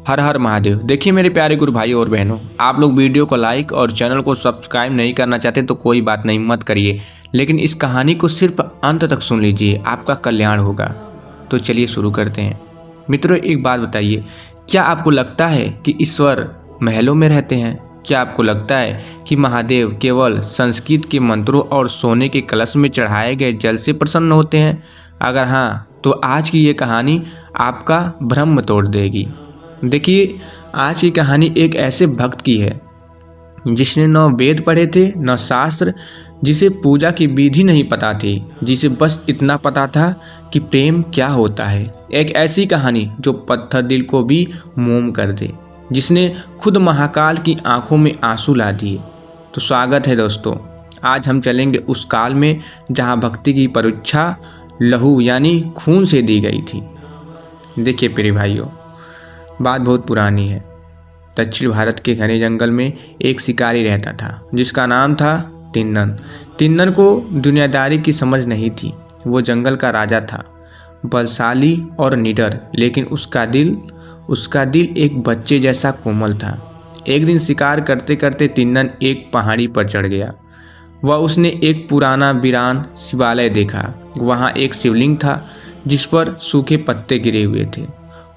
हर हर महादेव। देखिए मेरे प्यारे गुरु भाई और बहनों, आप लोग वीडियो को लाइक और चैनल को सब्सक्राइब नहीं करना चाहते तो कोई बात नहीं, मत करिए, लेकिन इस कहानी को सिर्फ अंत तक सुन लीजिए, आपका कल्याण होगा। तो चलिए शुरू करते हैं। मित्रों, एक बात बताइए, क्या आपको लगता है कि ईश्वर महलों में रहते हैं? क्या आपको लगता है कि महादेव केवल संस्कृत के मंत्रों और सोने के कलश में चढ़ाए गए जल से प्रसन्न होते हैं? अगर हाँ, तो आज की ये कहानी आपका भ्रम तोड़ देगी। देखिए, आज की कहानी एक ऐसे भक्त की है जिसने न वेद पढ़े थे न शास्त्र, जिसे पूजा की विधि नहीं पता थी, जिसे बस इतना पता था कि प्रेम क्या होता है। एक ऐसी कहानी जो पत्थर दिल को भी मोम कर दे, जिसने खुद महाकाल की आंखों में आंसू ला दिए। तो स्वागत है दोस्तों, आज हम चलेंगे उस काल में जहां भक्ति की परीक्षा लहू यानी खून से दी गई थी। देखिए प्रिय भाइयों, बात बहुत पुरानी है। दक्षिण भारत के घने जंगल में एक शिकारी रहता था जिसका नाम था तिन्नन। तिन्नन को दुनियादारी की समझ नहीं थी। वो जंगल का राजा था, बलशाली और निडर, लेकिन उसका दिल एक बच्चे जैसा कोमल था। एक दिन शिकार करते करते तिन्नन एक पहाड़ी पर चढ़ गया। उसने एक पुराना वीरान शिवालय देखा। वहाँ एक शिवलिंग था जिस पर सूखे पत्ते गिरे हुए थे।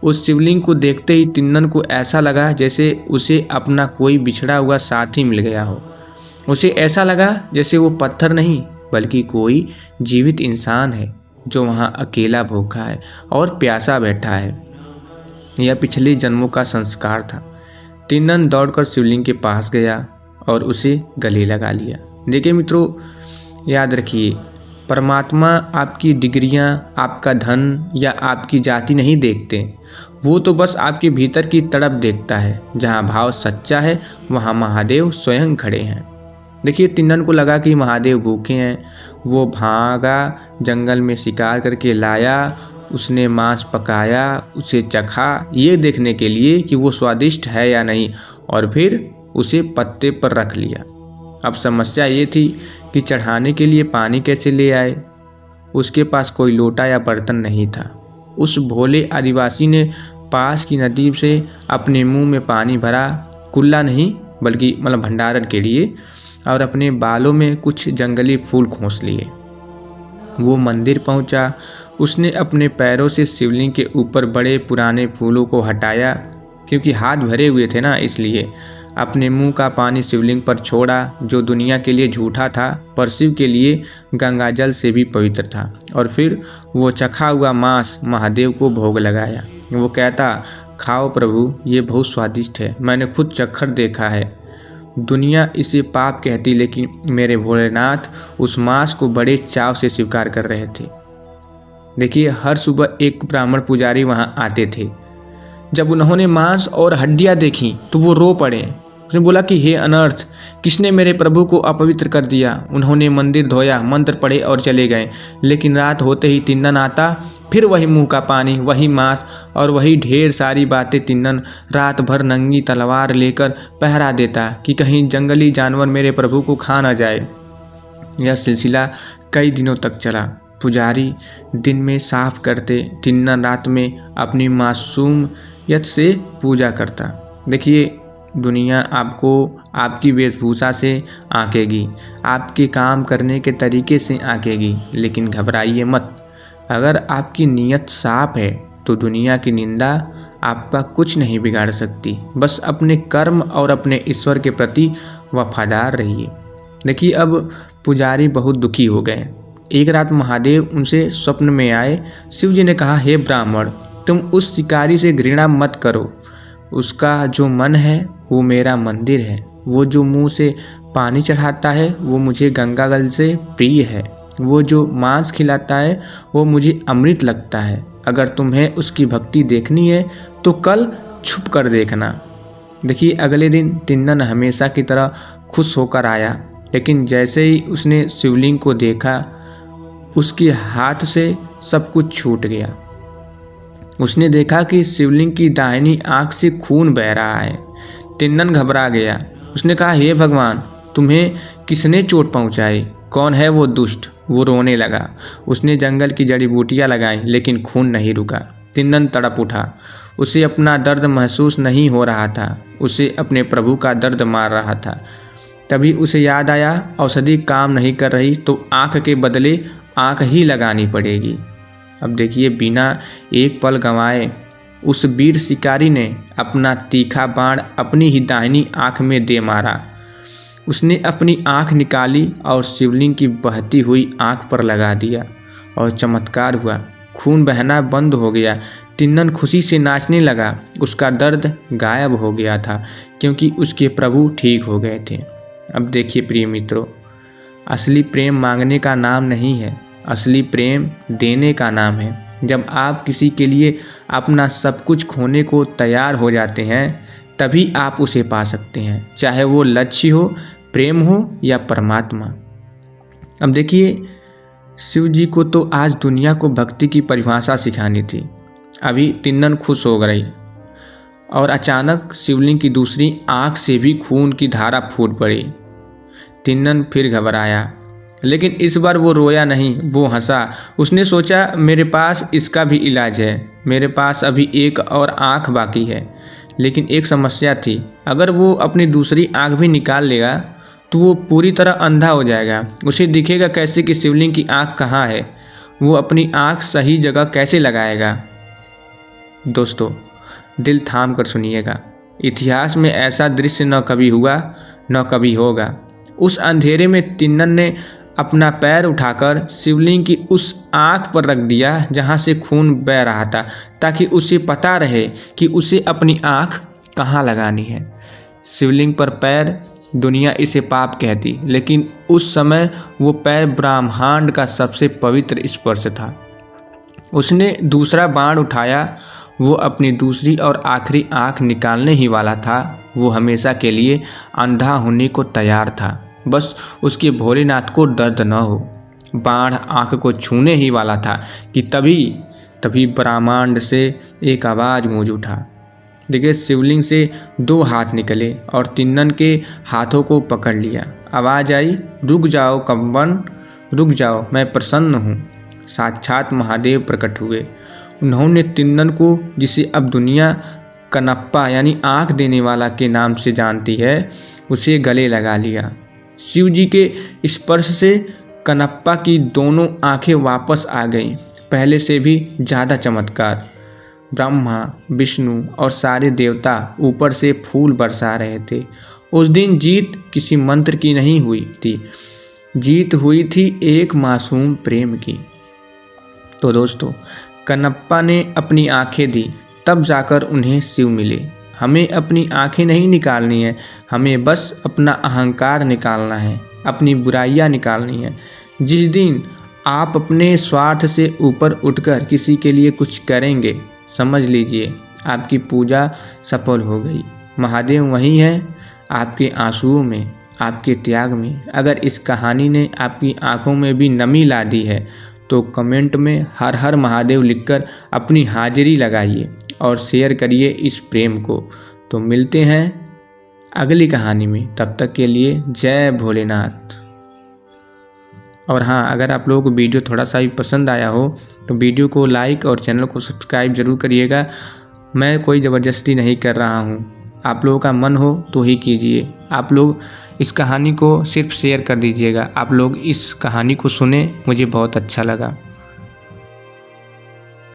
उस शिवलिंग को देखते ही तिन्नन को ऐसा लगा जैसे उसे अपना कोई बिछड़ा हुआ साथी मिल गया हो। उसे ऐसा लगा जैसे वो पत्थर नहीं बल्कि कोई जीवित इंसान है जो वहाँ अकेला भूखा है और प्यासा बैठा है। यह पिछले जन्मों का संस्कार था। तिन्नन दौड़कर शिवलिंग के पास गया और उसे गले लगा लिया। देखिए मित्रों, याद रखिए, परमात्मा आपकी डिग्रियां, आपका धन या आपकी जाति नहीं देखते। वो तो बस आपके भीतर की तड़प देखता है। जहाँ भाव सच्चा है वहाँ महादेव स्वयं खड़े हैं। देखिए, तिन्नन को लगा कि महादेव भूखे हैं। वो भागा, जंगल में शिकार करके लाया, उसने मांस पकाया, उसे चखा, ये देखने के लिए कि वो स्वादिष्ट है या नहीं, और फिर उसे पत्ते पर रख लिया। अब समस्या ये थी कि चढ़ाने के लिए पानी कैसे ले आए। उसके पास कोई लोटा या बर्तन नहीं था। उस भोले आदिवासी ने पास की नदी से अपने मुंह में पानी भरा, कुल्ला नहीं बल्कि भंडारण के लिए, और अपने बालों में कुछ जंगली फूल खोस लिए। वो मंदिर पहुंचा। उसने अपने पैरों से शिवलिंग के ऊपर बड़े पुराने फूलों को हटाया, क्योंकि हाथ भरे हुए थे ना, इसलिए। अपने मुंह का पानी शिवलिंग पर छोड़ा, जो दुनिया के लिए झूठा था पर शिव के लिए गंगाजल से भी पवित्र था। और फिर वो चखा हुआ मांस महादेव को भोग लगाया। वो कहता, खाओ प्रभु, ये बहुत स्वादिष्ट है, मैंने खुद चखकर देखा है। दुनिया इसे पाप कहती, लेकिन मेरे भोलेनाथ उस मांस को बड़े चाव से स्वीकार कर रहे थे। देखिए, हर सुबह एक ब्राह्मण पुजारी वहाँ आते थे। जब उन्होंने मांस और हड्डियाँ देखी तो वो रो पड़े। उसने बोला कि हे अनर्थ, किसने मेरे प्रभु को अपवित्र कर दिया। उन्होंने मंदिर धोया, मंत्र पढ़े और चले गए, लेकिन रात होते ही तिन्नन आता, फिर वही मुंह का पानी, वही मांस और वही ढेर सारी बातें। तिन्नन रात भर नंगी तलवार लेकर पहरा देता कि कहीं जंगली जानवर मेरे प्रभु को खा न जाए। यह सिलसिला कई दिनों तक चला। पुजारी दिन में साफ करते, तिन्नन रात में अपनी मासूमियत से पूजा करता। देखिए, दुनिया आपको आपकी वेशभूषा से आंकेगी, आपके काम करने के तरीके से आंकेगी, लेकिन घबराइए मत। अगर आपकी नीयत साफ है तो दुनिया की निंदा आपका कुछ नहीं बिगाड़ सकती। बस अपने कर्म और अपने ईश्वर के प्रति वफादार रहिए। देखिए, अब पुजारी बहुत दुखी हो गए। एक रात महादेव उनसे स्वप्न में आए। शिव जी ने कहा, हे ब्राह्मण, तुम उस शिकारी से घृणा मत करो। उसका जो मन है वो मेरा मंदिर है। वो जो मुंह से पानी चढ़ाता है वो मुझे गंगाजल से प्रिय है। वो जो मांस खिलाता है वो मुझे अमृत लगता है। अगर तुम्हें उसकी भक्ति देखनी है तो कल छुप कर देखना। देखिए, अगले दिन तिन्नन हमेशा की तरह खुश होकर आया, लेकिन जैसे ही उसने शिवलिंग को देखा, उसके हाथ से सब कुछ छूट गया। उसने देखा कि शिवलिंग की दाहिनी आंख से खून बह रहा है। तिन्नन घबरा गया। उसने कहा, हे भगवान, तुम्हें किसने चोट पहुंचाई? कौन है वो दुष्ट? वो रोने लगा। उसने जंगल की जड़ी बूटियां लगाई, लेकिन खून नहीं रुका। तिन्नन तड़प उठा। उसे अपना दर्द महसूस नहीं हो रहा था, उसे अपने प्रभु का दर्द मार रहा था। तभी उसे याद आया, औषधि काम नहीं कर रही तो आँख के बदले आँख ही लगानी पड़ेगी। अब देखिए, बिना एक पल गंवाए उस वीर शिकारी ने अपना तीखा बाण अपनी ही दाहिनी आँख में दे मारा। उसने अपनी आँख निकाली और शिवलिंग की बहती हुई आँख पर लगा दिया और चमत्कार हुआ, खून बहना बंद हो गया। तिन्नन खुशी से नाचने लगा। उसका दर्द गायब हो गया था क्योंकि उसके प्रभु ठीक हो गए थे। अब देखिए प्रिय मित्रों, असली प्रेम मांगने का नाम नहीं है, असली प्रेम देने का नाम है। जब आप किसी के लिए अपना सब कुछ खोने को तैयार हो जाते हैं तभी आप उसे पा सकते हैं, चाहे वो लक्ष्य हो, प्रेम हो या परमात्मा। अब देखिए, शिव जी को तो आज दुनिया को भक्ति की परिभाषा सिखानी थी। अभी तिन्नन खुश हो गई और अचानक शिवलिंग की दूसरी आँख से भी खून की धारा फूट पड़ी। तिन्नन फिर घबराया, लेकिन इस बार वो रोया नहीं, वो हंसा। उसने सोचा, मेरे पास इसका भी इलाज है, मेरे पास अभी एक और आँख बाकी है। लेकिन एक समस्या थी, अगर वो अपनी दूसरी आँख भी निकाल लेगा तो वो पूरी तरह अंधा हो जाएगा। उसे दिखेगा कैसे कि शिवलिंग की आँख कहाँ है? वो अपनी आँख सही जगह कैसे लगाएगा? दोस्तों, दिल थाम कर सुनिएगा, इतिहास में ऐसा दृश्य न कभी हुआ न कभी होगा। उस अंधेरे में तिन्नन ने अपना पैर उठाकर शिवलिंग की उस आँख पर रख दिया जहाँ से खून बह रहा था, ताकि उसे पता रहे कि उसे अपनी आँख कहाँ लगानी है। शिवलिंग पर पैर, दुनिया इसे पाप कहती, लेकिन उस समय वो पैर ब्रह्मांड का सबसे पवित्र स्पर्श था। उसने दूसरा बाण उठाया, वो अपनी दूसरी और आखिरी आँख निकालने ही वाला था। वो हमेशा के लिए अंधा होने को तैयार था, बस उसके भोलेनाथ को दर्द न हो। बाण आँख को छूने ही वाला था कि तभी ब्रह्मांड से एक आवाज़ गूंज उठा। देखिए, शिवलिंग से दो हाथ निकले और तिन्नन के हाथों को पकड़ लिया। आवाज़ आई, रुक जाओ कंबन, रुक जाओ, मैं प्रसन्न हूँ। साक्षात महादेव प्रकट हुए। उन्होंने तिन्नन को, जिसे अब दुनिया कनप्पा यानी आँख देने वाला के नाम से जानती है, उसे गले लगा लिया। शिव जी के स्पर्श से कनप्पा की दोनों आँखें वापस आ गईं, पहले से भी ज़्यादा चमत्कार। ब्रह्मा, विष्णु और सारे देवता ऊपर से फूल बरसा रहे थे। उस दिन जीत किसी मंत्र की नहीं हुई थी, जीत हुई थी एक मासूम प्रेम की। तो दोस्तों, कनप्पा ने अपनी आंखें दी, तब जाकर उन्हें शिव मिले। हमें अपनी आंखें नहीं निकालनी है, हमें बस अपना अहंकार निकालना है, अपनी बुराइयां निकालनी है। जिस दिन आप अपने स्वार्थ से ऊपर उठकर किसी के लिए कुछ करेंगे, समझ लीजिए आपकी पूजा सफल हो गई। महादेव वहीं है, आपके आंसुओं में, आपके त्याग में। अगर इस कहानी ने आपकी आंखों में भी नमी ला दी है तो कमेंट में हर हर महादेव लिखकर अपनी हाजिरी लगाइए और शेयर करिए इस प्रेम को। तो मिलते हैं अगली कहानी में, तब तक के लिए जय भोलेनाथ। और हाँ, अगर आप लोगों को वीडियो थोड़ा सा भी पसंद आया हो तो वीडियो को लाइक और चैनल को सब्सक्राइब ज़रूर करिएगा। मैं कोई ज़बरदस्ती नहीं कर रहा हूँ, आप लोगों का मन हो तो ही कीजिए। आप लोग इस कहानी को सिर्फ शेयर कर दीजिएगा। आप लोग इस कहानी को सुने, मुझे बहुत अच्छा लगा।